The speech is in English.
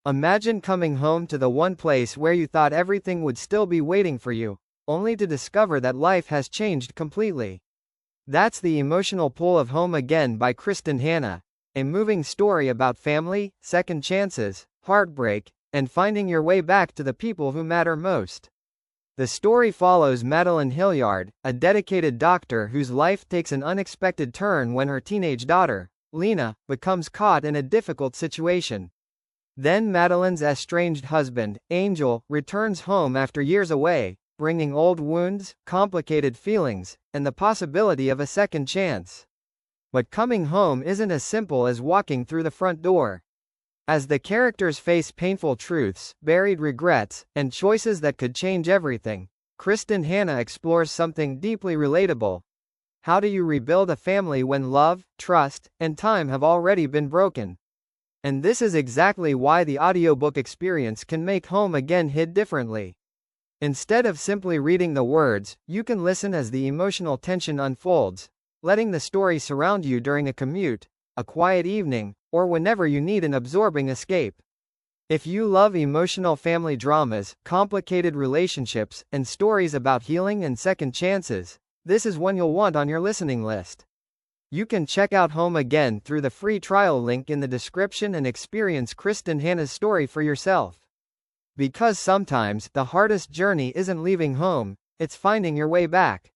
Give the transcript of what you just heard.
Imagine coming home to the one place where you thought everything would still be waiting for you, only to discover that life has changed completely. That's the emotional pull of Home Again by Kristin Hannah, a moving story about family, second chances, heartbreak, and finding your way back to the people who matter most. The story follows Madelaine Hillyard, a dedicated doctor whose life takes an unexpected turn when her teenage daughter, Lena, becomes caught in a difficult situation. Then Madeleine's estranged husband, Angel, returns home after years away, bringing old wounds, complicated feelings, and the possibility of a second chance. But coming home isn't as simple as walking through the front door. As the characters face painful truths, buried regrets, and choices that could change everything, Kristin Hannah explores something deeply relatable. How do you rebuild a family when love, trust, and time have already been broken? And this is exactly why the audiobook experience can make Home Again hit differently. Instead of simply reading the words, you can listen as the emotional tension unfolds, letting the story surround you during a commute, a quiet evening, or whenever you need an absorbing escape. If you love emotional family dramas, complicated relationships, and stories about healing and second chances, this is one you'll want on your listening list. You can check out Home Again through the free trial link in the description and experience Kristin Hannah's story for yourself. Because sometimes, the hardest journey isn't leaving home, it's finding your way back.